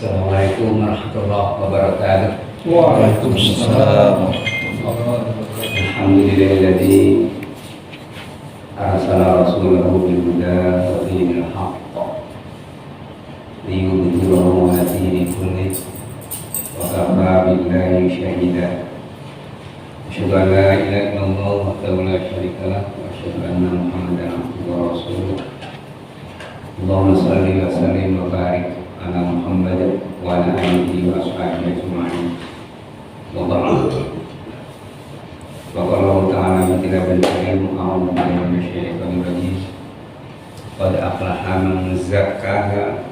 Assalamualaikum warahmatullahi wabarakatuh. Waalaikumsalam warahmatullahi wabarakatuh. Alhamdulillahilladzi arsala rasulahu bil huda wa dinil haqq liyudhhirahu 'ala dini kullih wa kafa billahi shahida. Asyhadu an la ilaha illallah wahdahu la syarika lah wa asyhadu anna Muhammadan abduhu wa rasuluh. Allahumma shalli wa sallim wa barik ala Muhammad wa ala alihi wa ashabihi ajma'in. Wa ba'd. Wa qala Allah ta'ala fi kitabil karim a'udzu billahi minasyaitonir rajim. Qad aflaha man zakkaha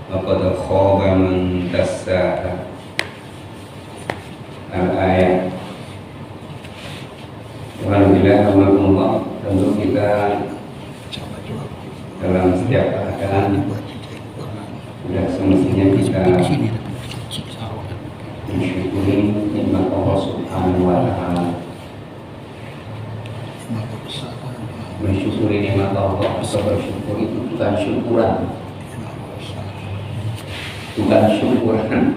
wa qad khaba man dassaha. Al-ayat. Alhamdulillah, alhamdulillah, tentu kita dalam setiap keadaan sudah semestinya kita mensyukuri nikmat Allah Subhanahu wa Ta'ala. Mensyukuri nikmat Allah atau bersyukur itu bukan syukuran, bukan syukuran.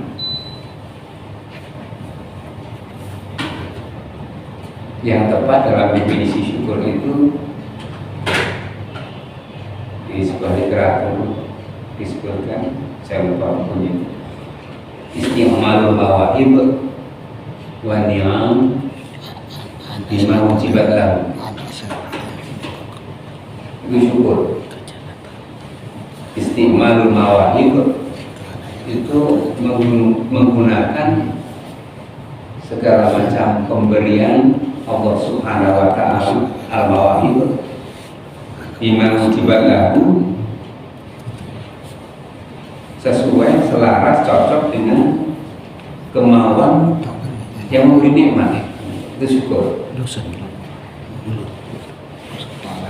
Yang tepat dalam definisi syukur itu di sebuah literatur disebutkan, saya lupa bukunya, isti'malul mawahib wa ni'am bima ujibat lahu. Itu syukur. Isti'malul mawahib itu menggunakan segala macam pemberian Allah Subhanahu wa Ta'ala, al-mawahib bima ujibat lahu, sesuai, selaras, cocok dengan kemauan yang memberi nikmat. Itu syukur.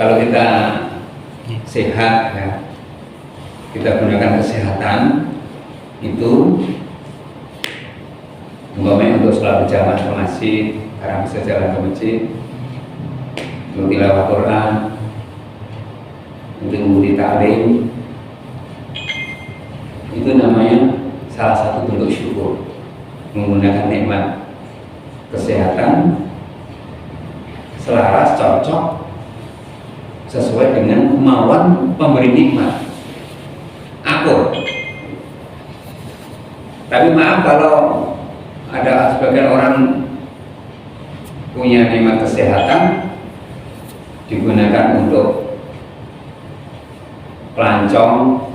Kalau kita sehat, ya, kita gunakan kesehatan itu umpamanya untuk sholat berjamaah ke masjid, karena bisa jalan ke masjid, untuk tilawah Quran, untuk mengikuti ta'lim, itu namanya salah satu bentuk syukur. Menggunakan nikmat kesehatan selaras, cocok, sesuai dengan kemauan pemberi nikmat, akur. Tapi maaf kalau ada sebagian orang punya nikmat kesehatan digunakan untuk pelancong,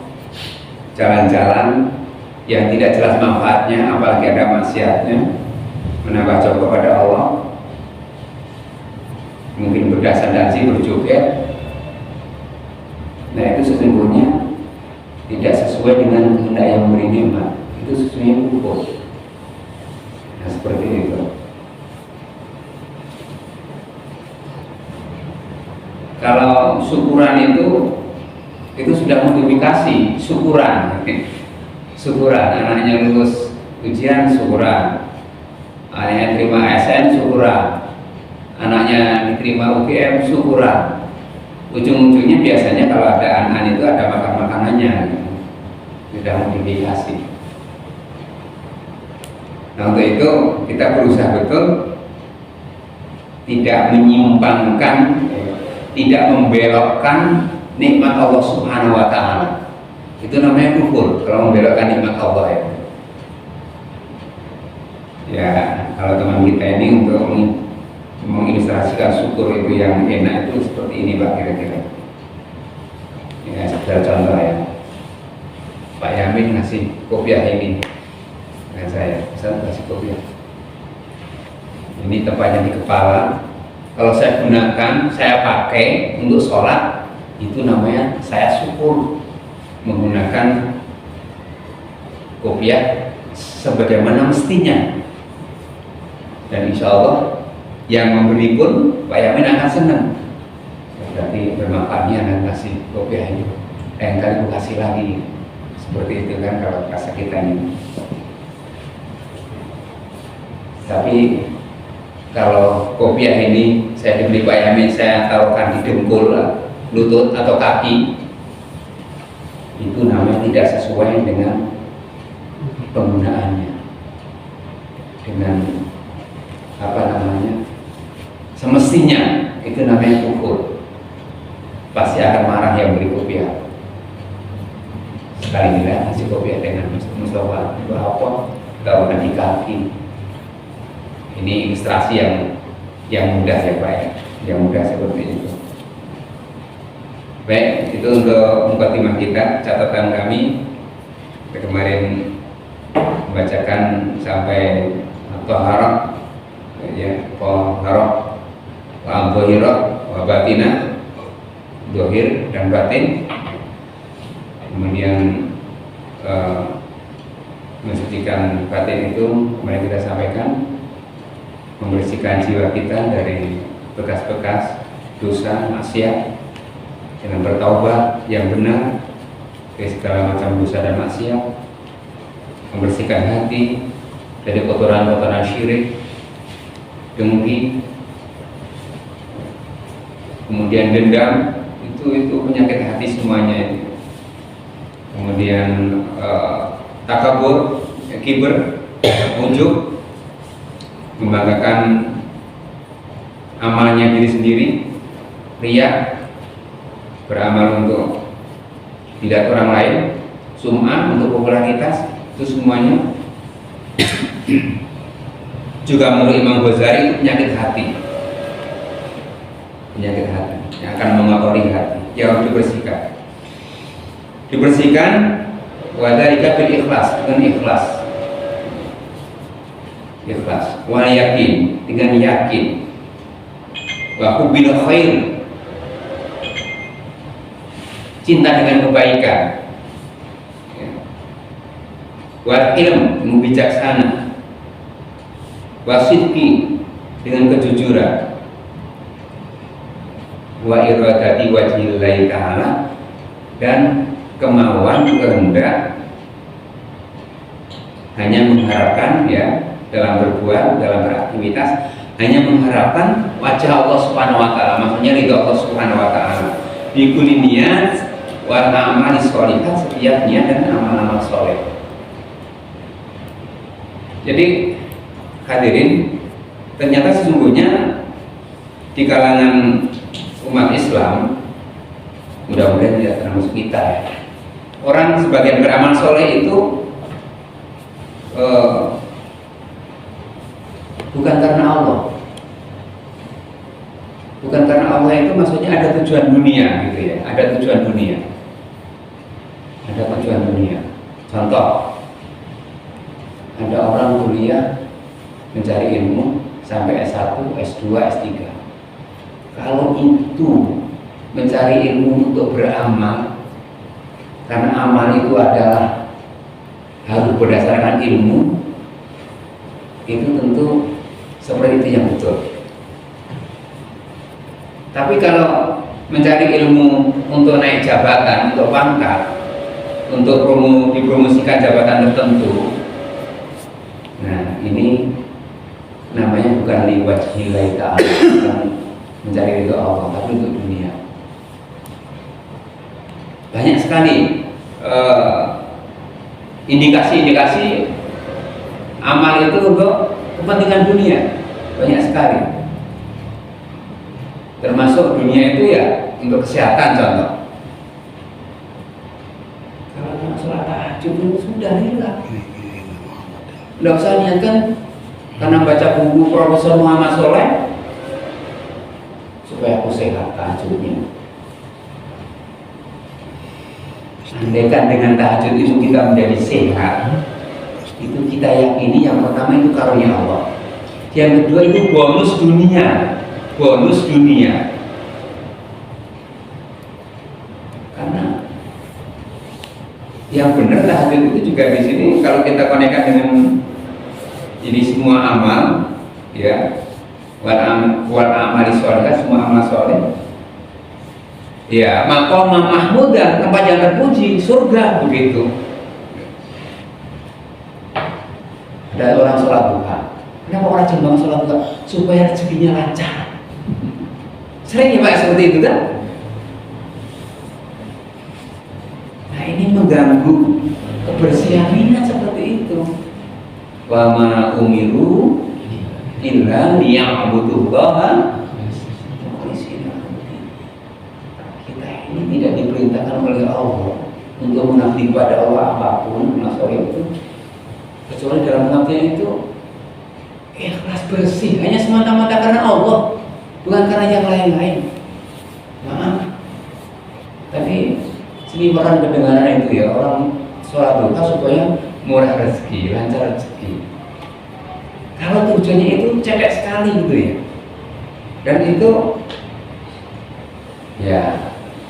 jalan-jalan yang tidak jelas manfaatnya, apalagi ada maksiatnya, menambah jauh kepada Allah, mungkin berdasar-dasar berjoget. Nah, itu sesungguhnya tidak sesuai dengan kehendak yang memberi nikmat. Itu sesungguhnya kufur. Nah, seperti itu. Kalau syukuran itu sudah modifikasi syukuran. Syukuran, anaknya lulus ujian syukuran, anaknya terima ASN syukuran, anaknya diterima UGM syukuran. Ujung-ujungnya biasanya kalau ada anak itu ada makan-makanannya, sudah modifikasi. Nah, untuk itu kita berusaha betul tidak menyimpangkan, tidak membelokkan nikmat Allah Subhanahu wa Ta'ala. Itu namanya kufur kalau membelokkan nikmat Allah, ya. Ya, kalau teman kita ini untuk mengilustrasikan syukur itu yang enak itu seperti ini, Pak, kira-kira. Ya, sekedar contoh, ya. Pak Yamin ngasih kopiah ini dengan saya, saya kasih kopiah. Ini tempatnya di kepala. Kalau saya gunakan, saya pakai untuk sholat, itu namanya saya syukur menggunakan kopiah sebagaimana mestinya. Dan insya Allah yang memberi pun Pak Yamin akan senang. Berarti bermanfaatnya akan kasih kopiah ini. Yang kali aku kasih lagi. Seperti itu kan kalau rasa kita ini. Tapi kalau kopiah ini saya diberi Pak Yamin, saya taruhkan di dengkul, lutut atau kaki, itu namanya tidak sesuai dengan penggunaannya dengan apa namanya, semestinya itu namanya kufur. Pasti akan marah yang beli kopiah. Sekali dilihat nasi kopiah dengan Mustafa itu apa? Tahu di kaki. Ini ilustrasi yang mudah ya Pak ya, yang mudah seperti itu. Baik, itu untuk mukadimah kita, catatan kami kemarin membacakan sampai Taharah ya, Taharah wa Dhahirah wa Batinah, Dhahir dan batin. Kemudian mensucikan batin itu kemarin kita sampaikan, membersihkan jiwa kita dari bekas-bekas dosa maksiat dengan bertaubat yang benar dari segala macam dosa dan maksiat, membersihkan hati dari kotoran-kotoran syirik, dengki, kemudian dendam, itu penyakit hati semuanya itu. Kemudian takabur, kiber, ujub, membanggakan amalnya diri sendiri, riya, beramal untuk dilihat orang lain, sum'ah untuk popularitas, itu semuanya. Juga menurut Imam Ghazali itu penyakit hati yang akan mengotori hati, yang harus dibersihkan wadhalika bil ikhlas, dengan ikhlas, wa yakin, dengan yakin, wa hubbil khair, cinta dengan kebaikan, wa ilm, ilmu bijaksana, wa sidqi, dengan kejujuran, wa iradati wajhillahi ta'ala, dan kemauan kehendak hanya mengharapkan ya dalam berbuat, dalam beraktivitas hanya mengharapkan wajah Allah Subhanahu wa taala, maksudnya ridha Allah Subhanahu wa taala. Bi kulli niyat wa amali sholihat, setiap niat dan amal-amal soleh. Jadi hadirin, ternyata sesungguhnya di kalangan umat Islam, mudah-mudahan tidak termasuk kita ya, orang sebagian beramal soleh itu bukan karena Allah. Bukan karena Allah itu maksudnya ada tujuan dunia gitu ya, ada tujuan dunia. Contoh, ada orang kuliah mencari ilmu sampai S1, S2, S3. Kalau itu mencari ilmu untuk beramal, karena amal itu adalah harus berdasarkan ilmu, itu tentu seperti itu yang betul. Tapi kalau mencari ilmu untuk naik jabatan, untuk pangkat, untuk dipromosikan jabatan tertentu, nah ini namanya bukan liwajhillahi ta'ala, bukan mencari ridho Allah, tapi untuk dunia. Banyak sekali indikasi-indikasi amal itu untuk kepentingan dunia, banyak sekali. Termasuk dunia itu ya untuk kesehatan, contoh. Kalau sholat tahajud itu sudah hilang. Tidak usah niatkan karena baca buku Profesor Muhammad Soleh supaya aku sehat tahajudnya. Andaikan dengan tahajud itu kita menjadi sehat, itu kita yakini yang pertama itu karunia Allah. Yang kedua itu bonus dunia. Karena yang benar tahajud itu juga di sini kalau kita konekkan dengan ini semua amal, ya, wal amali sholih, semua amal soleh. Ya, maqam mahmudah, tempat yang terpuji, surga, begitu. Ada orang sholat duha. Kenapa orang cenderung sholat duha? Supaya rezekinya lancar. Sering ya Pak seperti itu kan? Nah ini mengganggu kebersihan niat seperti itu. Wa ma umiru illa liya'budullaha. Kita ini tidak diperintahkan oleh Allah untuk mengabdi kepada Allah apapun masalah itu, kecuali dalam pengabdian itu ikhlas bersih, hanya semata-mata karena Allah, bukan karena yang lain-lain. Maaf, tapi seliweran kedengaran itu ya, orang sholat duha supaya murah rezeki, lancar rezeki. Kalau tujuannya itu cekek sekali gitu ya, dan itu ya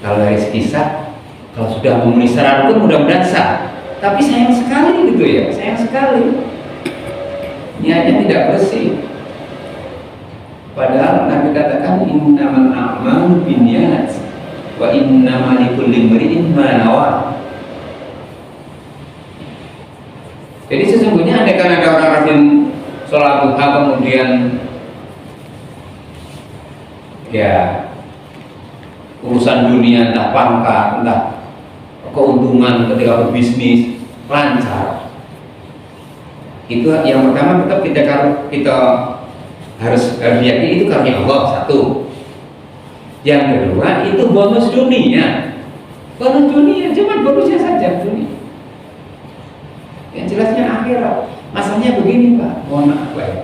kalau dari kisah, kalau sudah memenuhi syarat itu mudah-mudahan sah. Tapi sayang sekali gitu ya, sayang sekali niatnya tidak bersih. Padahal Nabi katakan innamal a'malu binniyat wa innamal likulli imri'in ma nawa. Jadi sesungguhnya andai kan ada orang rajin sholat duha kemudian ya urusan dunia entah pangkat, entah keuntungan ketika berbisnis lancar, itu yang pertama tetap kita harus yakini itu karunia Allah, satu. Yang kedua itu bonus dunia, cuma bonusnya saja dunia. Yang jelasnya akhirat. Masalahnya begini Pak, mohon maaf Pak ya.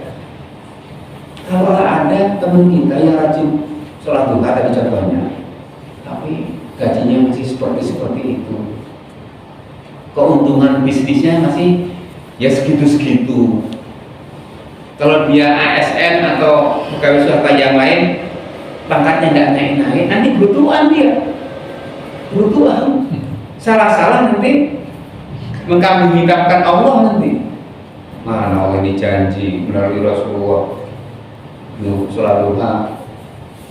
Kalau ada teman kita yang rajin sholat duha tadi contohnya, tapi gajinya masih seperti itu, keuntungan bisnisnya masih ya segitu-segitu. Kalau dia ASN atau pegawai swasta yang lain, pangkatnya tidak naik-naik, nanti bertuan dia, bertuan. Salah-salah nanti mengkambing hitamkan Allah nanti. Mana Allah ini janji melalui Rasulullah, sholat duha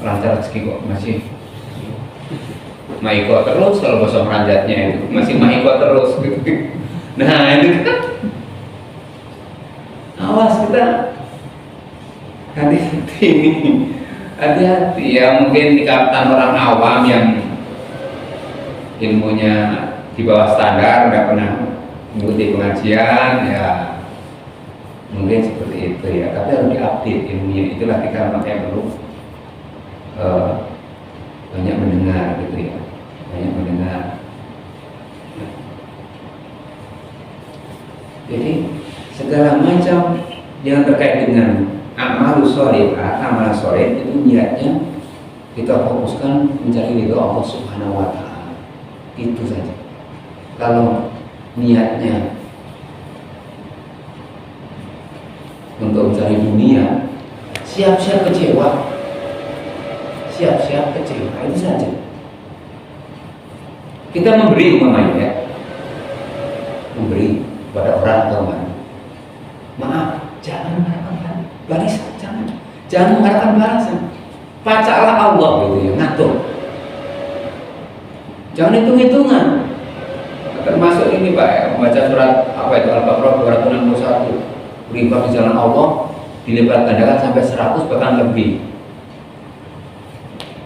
lancar rezeki kok masih maiko terus, kalau bahasa meranjatnya itu masih maiko terus gitu. Nah itu kan awas kita hati-hati ini, hati-hati ya. Mungkin dikatakan orang awam yang ilmunya di bawah standar, nggak pernah mengikuti pengajian ya, mungkin seperti itu ya. Tapi harus diupdate ilmunya, itulah kita makanya perlu banyak mendengar gitu ya, banyak mendengar. Jadi segala macam yang terkait dengan amal sholihah, amal sholih itu niatnya kita fokuskan mencari ridho Allah Subhanahu wa Ta'ala, itu saja. Kalau niatnya untuk mencari dunia, siap-siap kecewa, itu saja. Kita memberi umpamanya ya, memberi pada orang atau mana, maaf, jangan mengharapkan balasan, jangan mengharapkan balasan. Pacaklah Allah gitu ya, ngatur. Jangan hitung-hitungan. Termasuk ini Pak ya, membaca surat apa itu Al-Baqarah 261, berinfak di jalan Allah dilipat gandakan sampai 100 bahkan lebih.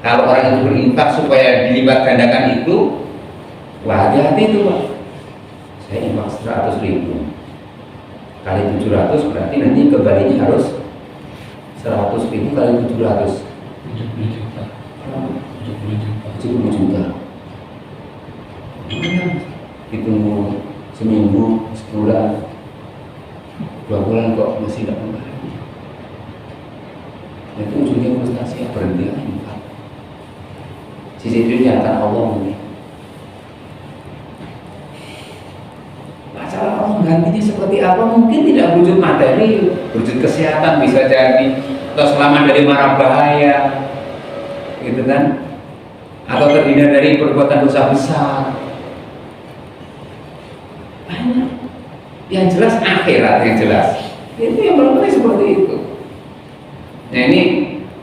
Kalau orang itu berinfak supaya dilipat gandakan itu, wah hati-hati itu Pak. Saya infak 100.000 kali 700 berarti nanti kembalinya harus 100.000 kali 700, 70 juta. 70 juta. Ditunggu seminggu, sebulan, 2 bulan kok masih tidak kembali. Itu ujungnya frustasi, ya berhenti infak. Sisi itu nyatakan Allah ini. Masalah Allah gantinya seperti apa? Mungkin tidak wujud materi, wujud kesehatan bisa jadi, atau selamat dari mara bahaya, gitu kan? Atau terhindar dari perbuatan dosa besar. Banyak. Yang jelas akhirat, yang jelas. Itu yang benar-benar seperti itu. Nah ini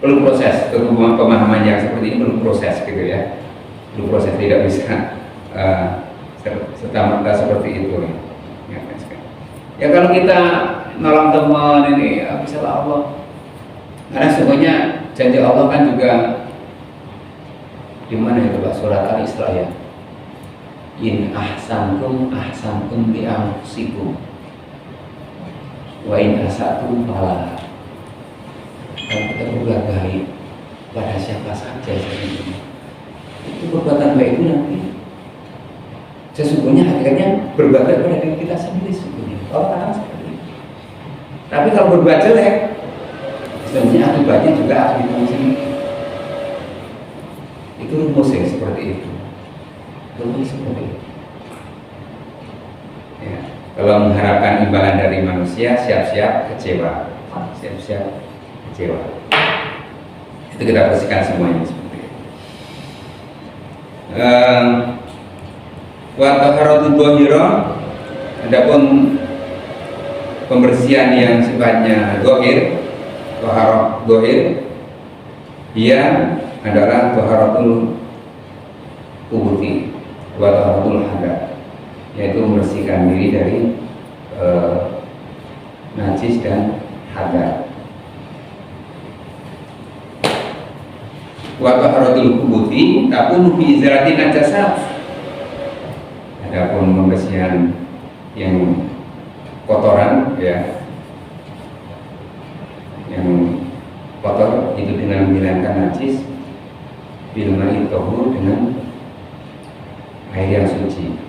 perlu proses, pemahaman yang seperti ini perlu proses gitu ya. Perlu proses, tidak bisa serta-merta seperti itu. Ya kalau kita nolong teman ini, ya bisa Allah. Karena semuanya janji Allah kan juga di mana itu Pak, surat Al-Isra ya. in ahsantum ahsantum li anfusikum wa in asatum falaha. Kalau kita berbuat baik pada siapa saja sesungguhnya, itu perbuatan baik itu nanti sesungguhnya hakikatnya berbuat baik pada diri kita sendiri sesungguhnya. Allah katakan seperti itu. Tapi kalau berbuat jelek, sebenarnya akibatnya juga akan kita sendiri. Itu rumus yang seperti itu. Rumus seperti itu. Ya. Kalau mengharapkan imbalan dari manusia, siap-siap kecewa. Siap-siap kecewa. Itu kita bersihkan semuanya seperti itu. Wa taharatul dhahira, adapun pembersihan yang sifatnya zahir, taharah zahir, dia adalah taharatul kubuti wa taharatul hadath, yaitu membersihkan diri dari najis dan hadath. Wa taharatul kubuti takunu bi izalati najasat. Adapun pembersihan yang kotoran, ya, yang kotor itu dengan menghilangkan najis, bilma'i tahur, dengan air yang suci,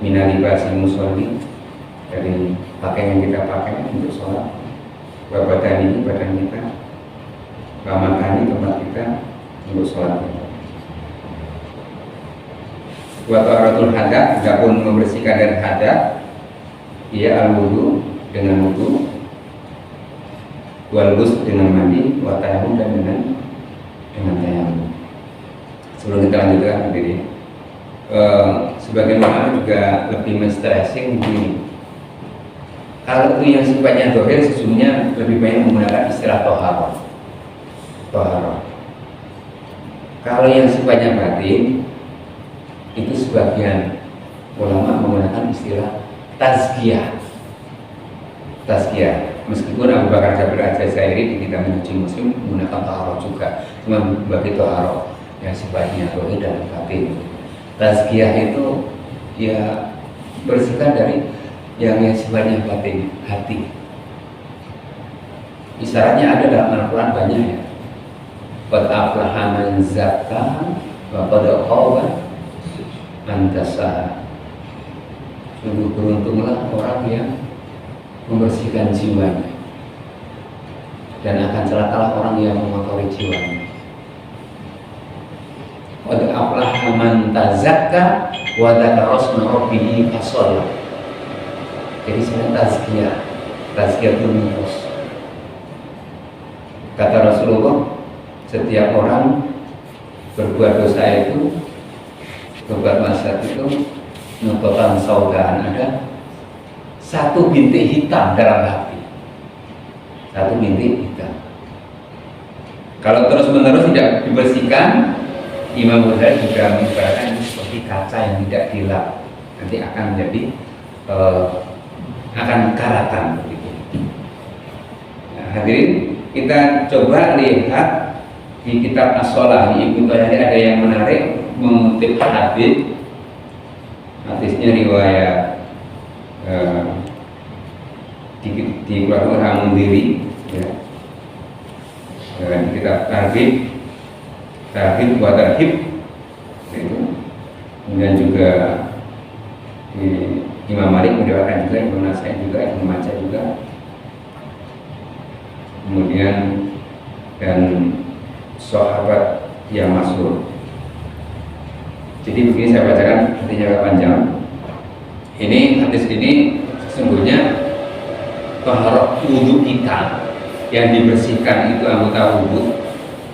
minalibasi musolli, dari pakaian yang kita pakai untuk sholat, badan ini badan kita, makan ini tempat kita untuk sholat kita. Wa taharatul hadath, adapun membersihkan dari hadath, ia al-wudu dengan wudu, wal ghusl dengan mandi, wa tayammum dan dengan tayammum. Sebelum kita lanjutkan begini, sebagian ulama juga lebih men-stressing begini. Kalau itu yang sifatnya zahir, sesungguhnya lebih banyak menggunakan istilah toharoh. Kalau yang sifatnya batin, itu sebagian ulama menggunakan istilah tazkiyah. Meskipun Abu Bakar Jabir Al-Jazairi di kitab Minhajul Muslim menggunakan taharah juga, cuma bagi taharah yang sifatnya zahir dan batin. Tazkiyah itu ya bersihkan dari yang sifatnya batin, hati. Isyaratnya ada dalam Al-Quran banyak, ya. Qad aflaha man zakkaha wa qad khaba man dassaha. Sungguh beruntunglah orang yang membersihkan jiwanya, dan akan celakalah orang yang mengotori jiwanya. Qad aflaha man tazakka wa dzakara isma rabbih fasalla. Jadi sebenarnya tazkiyatun nufus. Kata Rasulullah, setiap orang berbuat dosa itu, berbuat maksiat itu, nutotan saudaan, ada satu bintik hitam dalam hati, satu bintik hitam. Kalau terus menerus tidak dibersihkan, Imam Ghazali juga mengibaratkan seperti kaca yang tidak dilap, nanti akan menjadi akan karatan begitu. Nah, hadirin, kita coba lihat di kitab As-Shalah di Ibnu Taymiyah ada yang menarik, mengutip hadisnya riwayat di Qur'an Al-Mundhiri, ya. Di kitab Targhib wa Tarhib, kemudian juga di Imam Malik meriwayatkan juga, Imam Nasai juga, Imam Majah juga, kemudian dan sahabat yang masyhur. Jadi begini saya bacakan, artinya agak panjang. Ini hadis ini sesungguhnya taharah wudu kita yang dibersihkan itu anggota wudu,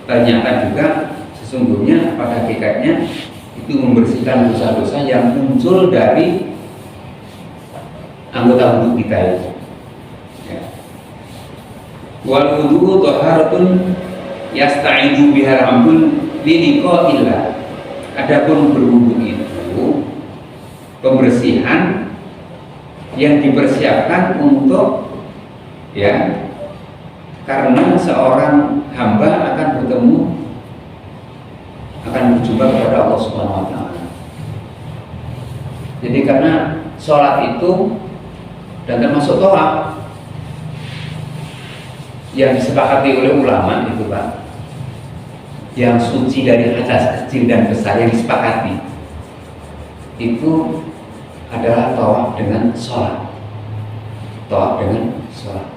ternyata juga sesungguhnya pada hakikatnya itu membersihkan dosa-dosa yang muncul dari anggota wudu kita itu. Ya. Wal wudu taharatun yasta'idu bihal ambul liliqa'illah. Adapun berwudu itu pembersihan yang dipersiapkan untuk, ya, karena seorang hamba akan akan berjumpa kepada Allah Subhanahu wa taala. Jadi karena sholat itu dan termasuk tawaf yang disepakati oleh ulama itu Pak, yang suci dari hadas kecil dan besar yang disepakati itu adalah tawaf dengan sholat. Tawaf dengan sholat.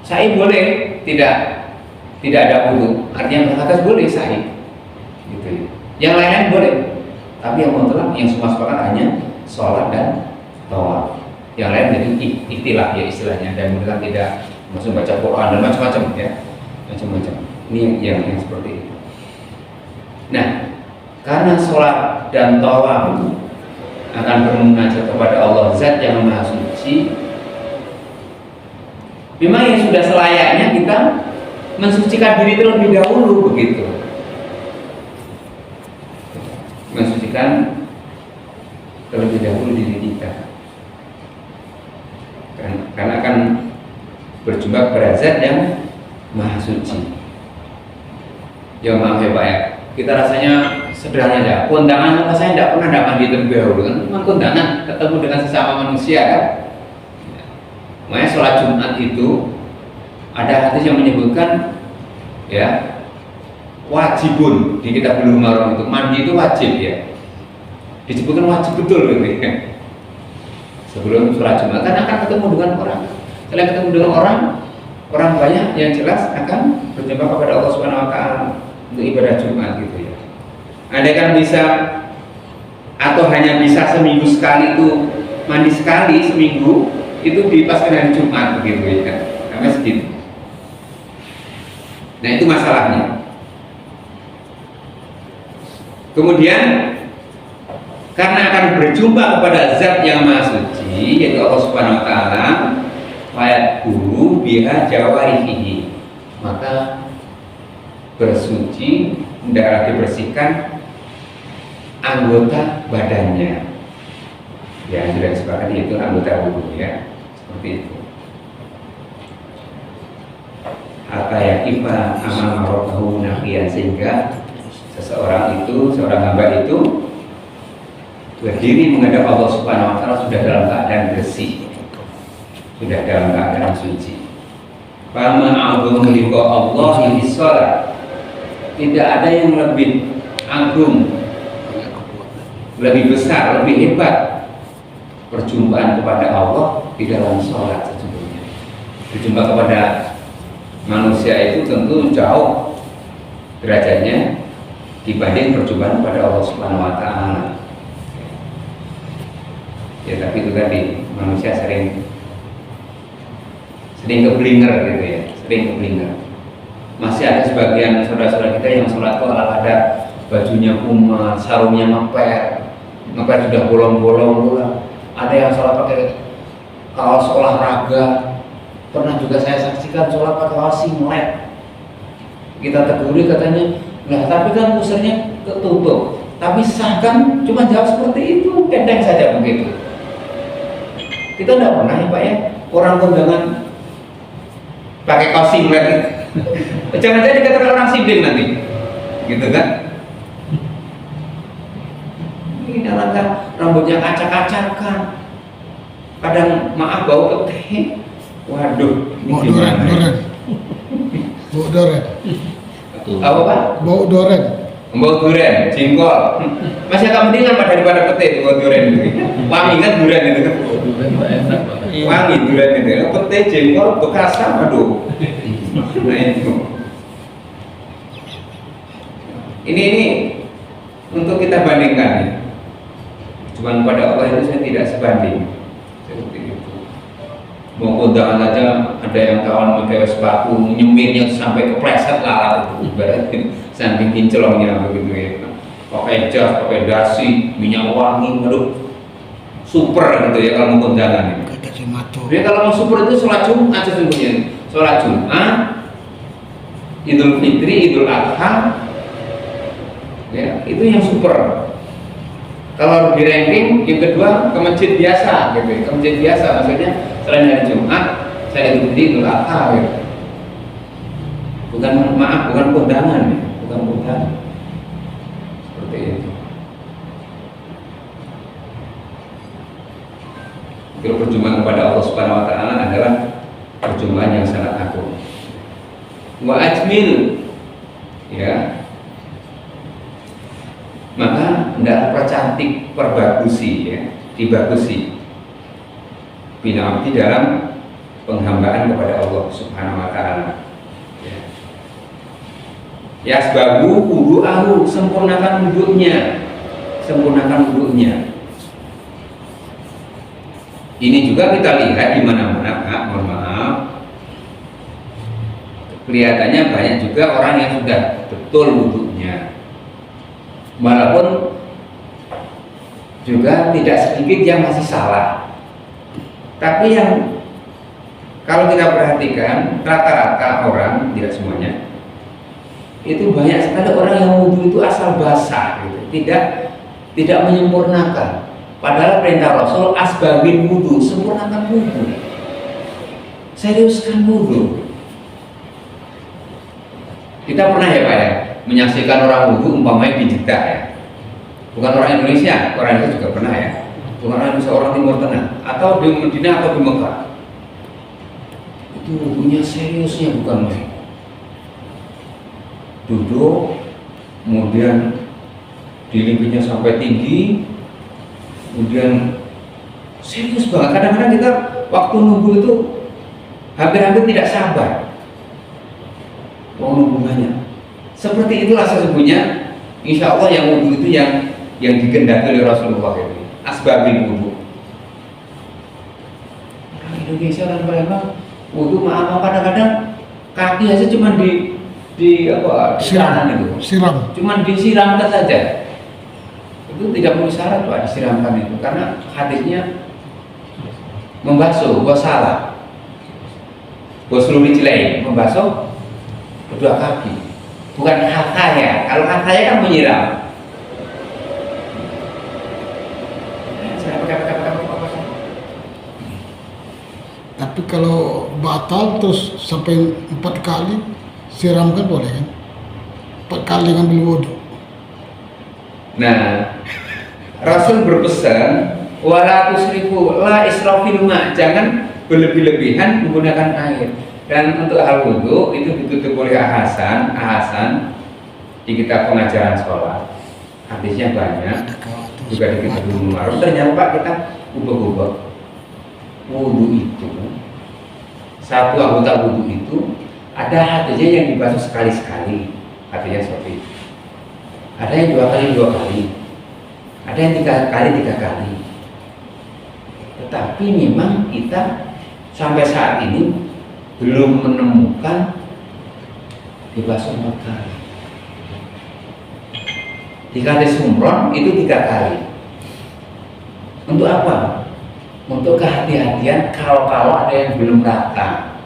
Sa'i boleh, tidak ada wudu, artinya berhadas boleh sa'i, gitu ya. Yang lain-lain boleh, tapi yang mutlak yang semua sepakat hanya sholat dan tawaf. Yang lain jadi ikhtilaf ya istilahnya, dan mereka tidak maksud baca Quran dan macam-macam ya, macam-macam. Ini yang seperti itu. Nah, karena sholat dan tawaf akan bermunajat kepada Allah Zat yang Maha Suci, memang yang sudah selayaknya kita mensucikan diri terlebih dahulu begitu. Mensucikan terlebih dahulu diri kita. Karena akan berjumpa kepada Zat yang Maha Suci. Ya maaf ya Pak ya, kita rasanya sederhana aja. Kondangan apa saya tidak pernah mandi terlebih dahulu kan? Memang kondangan ketemu dengan sesama manusia kan. Makanya sholat Jumat itu ada hadis yang menyebutkan ya wajibun di kitab Bulughul Maram itu mandi itu wajib ya. Disebutkan wajib betul gitu ya. Sebelum sholat Jumat kan akan ketemu dengan orang. Setelah ketemu dengan orang banyak yang jelas akan berjumpa kepada Allah Subhanahu wa taala untuk ibadah Jumat gitu ya. Andai kan bisa atau hanya bisa seminggu sekali itu mandi sekali seminggu itu dipaskan hari Jumat begitu ya kan. Sampai segitu. Nah itu masalahnya. Kemudian karena akan berjumpa kepada Zat yang Maha Suci yaitu Allah Subhanahu wa taala, ayat guru biha jawarihi, maka bersuci hendaklah dibersihkan anggota badannya. Ya sudah disepakati itu anggota wudhu ya, seperti itu. Hatta yakifa amama rabbahu naqiyan, sehingga seorang hamba itu berdiri menghadap Allah Subhanahu wa taala sudah dalam keadaan bersih, sudah dalam keadaan suci. Fama a'dhamu liqa Allah bis shalah, tidak ada yang lebih agung, lebih besar, lebih hebat perjumpaan kepada Allah di dalam sholat sesungguhnya. Berjumpa kepada manusia itu tentu jauh derajatnya dibanding perjumpaan kepada Allah Subhanahu wa taala. Ya tapi itu tadi manusia sering keblinger gitu ya, sering keblinger. Masih ada sebagian saudara-saudara kita yang sholat kok ada bajunya kumat, sarungnya mepet sudah bolong-bolong. Ada yang sholat pakai kaos olahraga. Pernah juga saya saksikan sholat pakai kaos singlet. Kita tegur katanya, nah tapi kan pusarnya ketutup. Tapi sah kan cuma jawab seperti itu, kendeng saja begitu. Kita tidak pernah ya Pak ya, orang kondangan pakai kaos singlet. Jangan jadi dikatakan orang sinding nanti, gitu kan? Ini dalam rambutnya acak-acakan, kadang maaf bau pete. Waduh, ini gimana? Bau doren. Apa Pak? Bau doren. Bau durian, jengkol. Masih agak mendingan Pak daripada pete itu bau durian itu. Wangi kan durian itu kan? Wangi durian itu. Pete, jengkol, bekasan, aduh. Nah itu. Ini untuk kita bandingkan ya. Cuman pada Allah itu saya tidak sebanding. Seperti itu. Mau kondangan aja ada yang kawan pakai sepatu nyemirnya sampai kepleset lalat itu. Berarti samping kinclongnya begitu ya. Pakai jas, pakai dasi, minyak wangi, aduh. Super gitu ya kalau mau kondangan ini. Jadi kalau mau super itu sholat Jumat sesungguhnya. Sholat Jumat, Idul Fitri, Idul Adha, ya itu yang super. Kalau di ranking yang kedua ke masjid biasa, gitu. Ke masjid biasa maksudnya selain hari Jumat, saya Idul Fitri, Idul Adha, gitu. Bukan kondangan, mudah-mudahan seperti itu. Kalau perjumpaan kepada Allah Subhanahu Wa Taala adalah perjumpaan yang sangat agung. Wa ajmil, ya, maka hendaklah percantik, perbagusi, ya, dibagusi bina abdi dalam penghambaan kepada Allah Subhanahu Wa Taala. Ya, sebagu wudu'ahu, sempurnakan wudhunya, sempurnakan wudhunya. Ini juga kita lihat di mana-mana, Pak, mohon maaf. Kelihatannya banyak juga orang yang sudah betul wudhunya, walaupun juga tidak sedikit yang masih salah. Tapi yang kalau kita perhatikan rata-rata orang, tidak semuanya, itu banyak sekali orang yang wudhu itu asal basah, gitu. tidak menyempurnakan. Padahal perintah Rasul asbagin wudhu, sempurnakan wudhu, seriuskan wudhu. Kita pernah ya Pak ya menyaksikan orang wudhu umpamanya di Jeddah ya, bukan orang Indonesia, orang itu juga pernah ya, bukan orang Indonesia, orang Timur Tengah atau di Madinah atau di Mekah. Itu wudhunya seriusnya bukan main. Duduk, kemudian dilipinya sampai tinggi, kemudian serius banget. Kadang-kadang kita waktu nunggu itu hampir-hampir tidak sabar mau nunggunya. Seperti itulah sesungguhnya insya Allah yang wudhu itu yang dikehendaki oleh Rasulullah ini, asbabin wudhu. Orang Indonesia dan Palembang wudhu maaf kadang-kadang kaki aja cuma di siram itu, cuma disiramkan saja. Itu tidak perlu syarat Pak disiramkan itu, karena hadisnya membasuh, wasalah, waslul rijlain, membasuh kedua kaki, bukan hataya. Kalau hataya kan menyiram. Tapi kalau batal terus sampai 4 kali siramkan boleh kan? 4 kali ngambil wudhu. Nah, Rasul berpesan wala tusrifu la israfil ma, jangan berlebih-lebihan menggunakan air. Dan untuk hal wudhu itu ditutup oleh Hasan di kitab pengajaran sholat. Hadisnya banyak, juga di kitab Umar. Ternyata Pak kita ubah-ubah wudhu itu, satu anggota wudhu itu ada hadisnya yang dibasuh sekali-sekali, hadisnya seperti itu. Ada yang 2 kali, ada yang 3 kali. Tetapi memang kita sampai saat ini belum menemukan dibasuh 4 kali. Di hadis Umron itu 3 kali. Untuk apa? Untuk kehati-hatian kalau ada yang belum rata.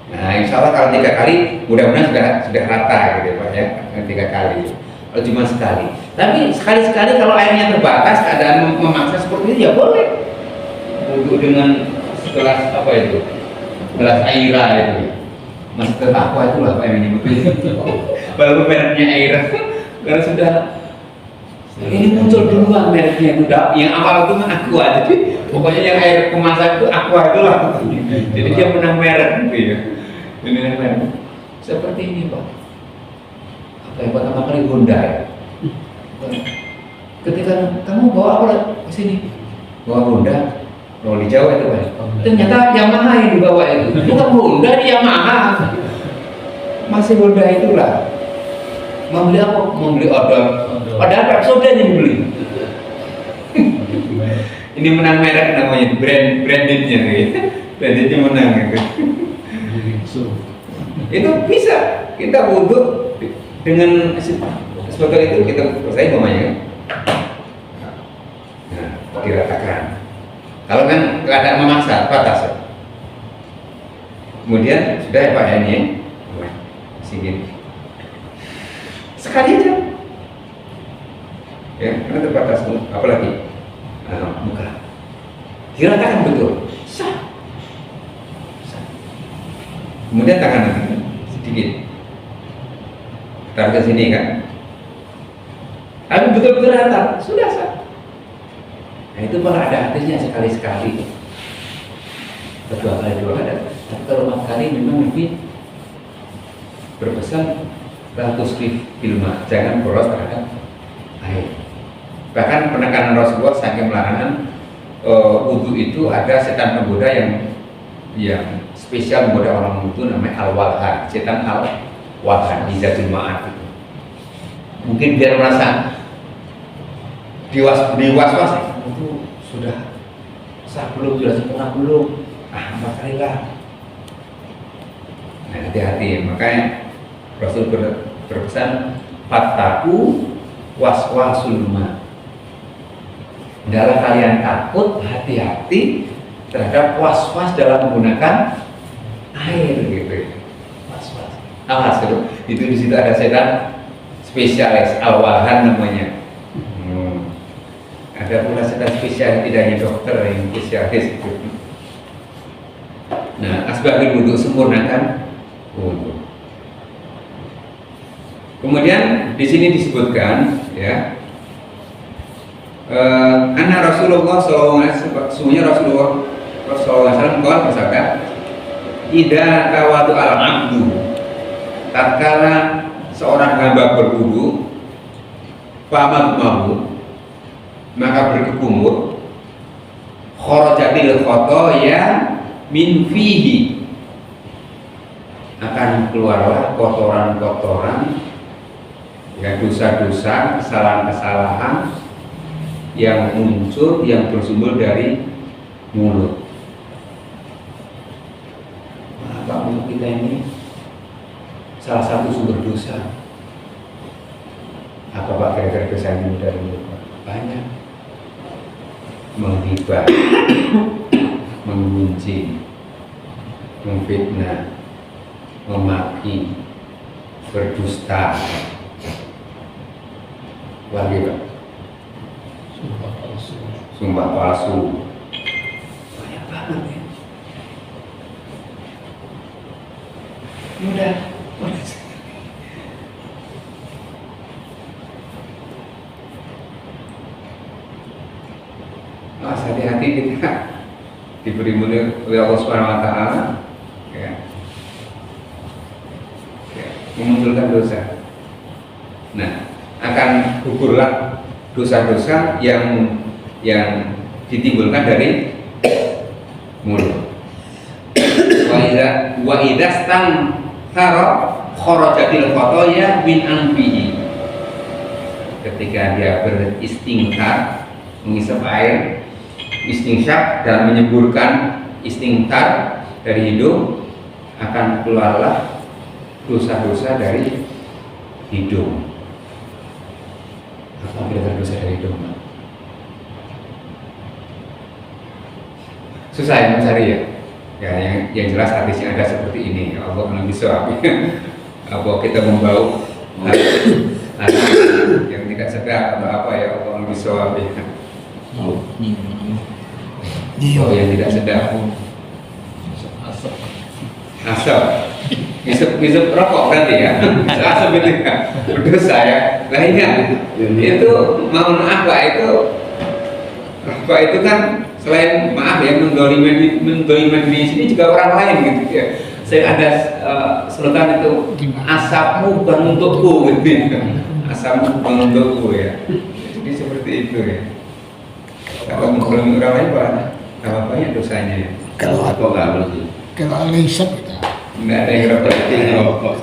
Nah, insya Allah kalau 3 kali, mudah-mudahan sudah rata gitu Pak ya, 3 kali. Kalau cuma sekali, tapi sekali-sekali kalau airnya terbatas, keadaan memaksa seperti itu ya boleh. Wudhu dengan segelas apa itu? Gelas aira itu. Masker aqua itu lah Pak yang menyebutnya. Walaupun mereknya aira, karena sudah ini muncul duluan mereknya itu. Yang awal itu mah aqua, jadi pokoknya yang air kemasan itu aqua itu lah. Jadi dia menang merek gitu ya. Ini merek. Seperti ini Pak. Yang pertama kali Honda ya. Ketika kamu bawa apa ke sini? Bawa Honda. Kalau di Jawa itu Pak. Ternyata Yamaha yang dibawa itu. Bukan Honda, di Yamaha. Masih Honda itulah. Mau beli apa? Mau beli odol. Padahal Pepsoda yang beli. Ini menang merek namanya, brandednya gitu. Brandednya menang gitu. Itu bisa kita wudhu dengan sebetulnya itu kita selesai namanya. Nah, diratakan. Kalau kan keadaan memaksa, batas. Kemudian sudah ya Pak ya ini, sedikit. Sekali aja. Ya, karena terbatas tuh. Apalagi muka. Diratakan betul. Sah. Kemudian tangan sedikit. taruh ke sini kan. Tapi betul-betul rata, sudah sah. Nah itu kalau ada hadisnya sekali-sekali, dua kali ada. Tapi kalau 4 kali memang lebih berpesan ratus filma, jangan boros terhadap air. Bahkan penekanan Rasulullah saking melarangan wudhu itu ada setan penggoda yang spesial menggoda orang wudhu, namanya al-walhan, setan al-walhan di Zadul Ma'ad itu. Mungkin biar merasa diwas-was itu sudah sah belum, sudah sempurna belum, 4 kali lah. Nah hati-hati, makanya Rasul berpesan fattaku waswasul ma. Hendaklah kalian takut, hati-hati terhadap was-was dalam menggunakan air gitu. Was-was. Awas itu di situ ada setan spesialis al-walhan namanya. Ada pula setan spesialis, tidak hanya dokter yang spesialis itu. Nah, asbabul wudu, sempurnakan wudu. Kemudian di sini disebutkan ya, anna Rasulullah SAW, sesungguhnya Rasulullah SAW bersabda, idza tawadu al-abdu, tatkala seorang hamba berwudu, famadmahu, maka berkumur, kharajatil khotoya min fihi, akan keluarlah kotoran-kotoran, ya dosa-dosa, kesalahan-kesalahan yang muncul, yang bersumber dari mulut. Maka mulut kita ini salah satu sumber dosa. Apa Pak kira-kira dosa yang dari mulut? Banyak. Menghibah, menggunjing, memfitnah, memaki, berdusta, lagi Pak, sumpah palsu, banyak banget ya. Mudah. Mas, hati-hati kita diberi mulia oleh Allah Subhanahu Wa Taala, ya, memunculkan dosa. Nah, akan gugurlah dosa-dosa yang ditimbulkan dari mulut. Wa idza stanthara kharajatil khotoya min anfihi. Ketika dia beristingkar, mengisap air, istingsyak dan menyemburkan istingkar dari hidung, akan keluarlah dosa-dosa dari hidung. Apa kira-kira dosa dari hidung? Susah ya mencari ya. Ya yang jelas hadisnya ada seperti ini. Allah lebih suami. Apa kita membau yang tidak sedap atau apa ya, Allah lebih suami. Oh yang tidak sedap. Asap. Isep rokok berarti ya. Asap itu ya. Berdosa ya. Nah ingat, itu mohon maaf Pak, itu kan selain maaf ya, mendoliman di sini juga orang lain gitu ya. Saya ada slogan itu, asapmu bukan untukku gitu. Asapmu bukan untukku ya. Jadi seperti itu ya. Kalau mengkritik orang lain Pak, apa banyak dosanya ya. Kalau apa nggak berarti? Kalau alisap itu nggak ada yang rokok.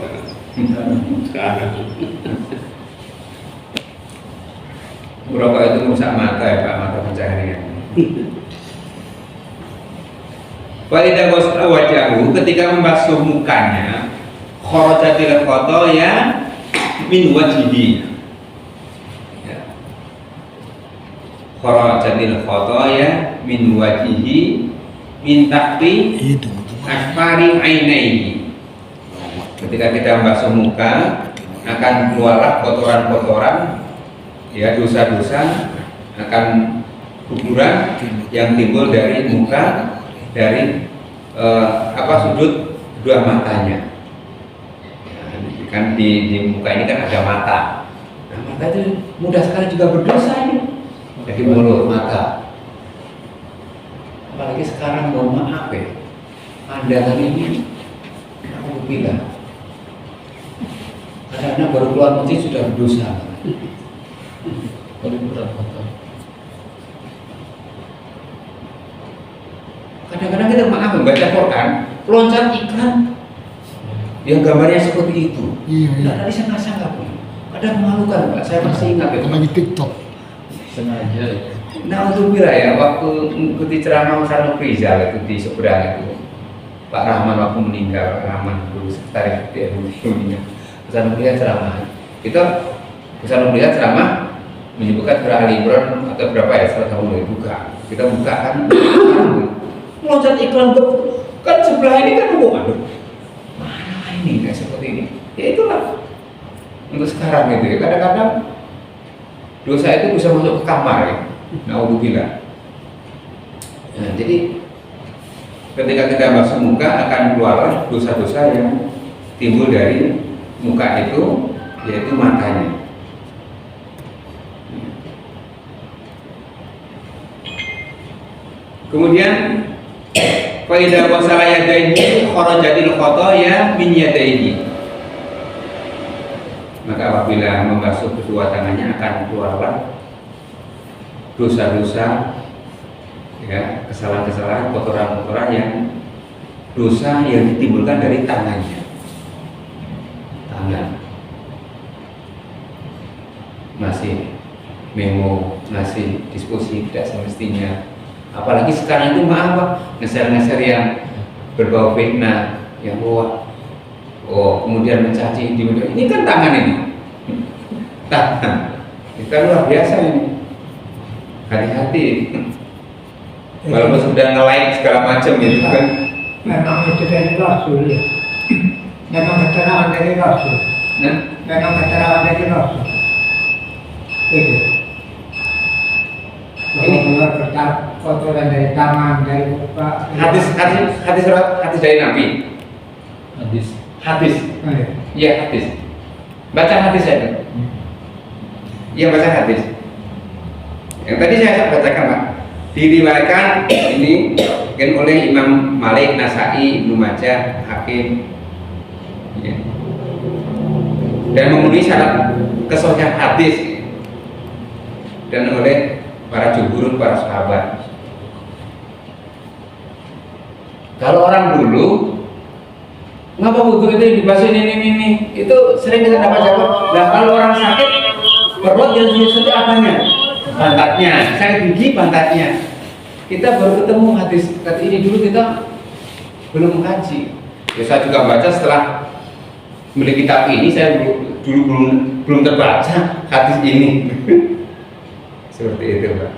Sekarang. Merokok itu merusak mata ya Pak, mata pencaharian. Walidha ghusla wajhahu, ketika membasuh mukanya, kharajatil khotoya min wajhihi. Kharajatil khotoya min wajhihi min tahti asfari ainaihi. Ketika kita membasuh muka, akan keluarlah kotoran-kotoran, ya dosa-dosa, akan guguran yang timbul dari muka, dari sudut dua matanya. Kan di muka ini kan ada mata. Nah, mata itu mudah sekali juga berdosa ini. Jadi mulut, mata. Apalagi sekarang mohon maaf ya, pandangan ini aku bilang karena baru keluar masjid sudah berdosa. Kadang-kadang kita maaf membaca Quran, loncat iklan yang gambarnya seperti itu. Iya, iya. Nah, tadi saya nggak sangka pun. Kadang memalukan Pak, saya masih ingat itu. Lagi TikTok. Sengaja. Nah untuk ya, waktu mengikuti ceramah Ustaz Rizal itu di seberang itu, Pak Rahman waktu meninggal, Pak Rahman dulu sekretaris meninggal. Ustaz Rizal ceramah. Kita Ustaz Rizal ceramah menyebutkan surah Ali Imran atau berapa ya, salah satu mulai buka. Kita buka kan, loncat iklan kan sebelah ini kan aduh, mana ini nggak seperti ini. Ya itulah untuk sekarang gitu ya. Kadang-kadang dosa itu bisa masuk ke kamar ya. Naudzubillah. Nah, jadi ketika kita masuk muka akan keluar dosa-dosa yang timbul dari muka itu, yaitu matanya. Kemudian fa idza wasala yadayhi kharajatil khotoya min yadayhi. Maka apabila membasuh kedua tangannya akan keluarlah dosa-dosa, ya, kesalahan-kesalahan, kotoran-kotoran yang dosa yang ditimbulkan dari tangannya. Tangan masih memo, masih diskusi tidak semestinya. Apalagi sekarang itu maaf Pak, ngeser-ngeser yang berbau fitnah, yang kemudian mencaci di media. Ini kan tangan ini, tangan. Itu kan luar biasa ini. Hati-hati. Walaupun sudah nge-like segala macam gitu kan. Memang itu dari Rasul. Memang keterangan dari Rasul. Nah, Memang keterangan dari Rasul. Itu. Ini keluar kotoran dari tangan, dari muka. hadis dari Nabi. Hadis. Oh, iya. Iya, hadis. Baca hadis saya. Iya, baca hadis. Yang tadi saya bacakan Pak, diriwayatkan ini kan oleh Imam Malik, Nasai, Ibnu Majah, Hakim, ya. Dan memenuhi syarat kesahihan hadis dan oleh para jumhur, para sahabat. Kalau orang dulu ngapa wudhu itu dibasuh ini itu sering kita dapat jawab. Nah kalau orang sakit perut yang sulit apanya? Pantatnya, sakit gigi pantatnya. Kita baru ketemu hadis ini dulu kita belum mengkaji. Ya, saya juga baca setelah beli kitab ini, saya dulu belum terbaca hadis ini. Seperti itu Pak.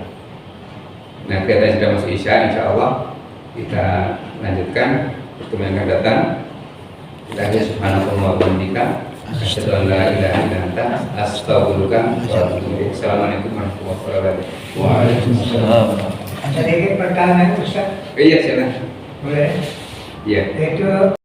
Nah kita sudah masuk Isya, insya Allah kita lanjutkan pertemuan yang akan datang. Kita aja subhanallahi wa bihamdihi asyhadu an la ilaha illa anta astaghfiruka wa atubu ilaik. Assalamualaikum warahmatullahi wabarakatuh. Waalaikumsalam. Ada lagi pertanyaan Ustaz? Iya silakan. Boleh? Iya. Itu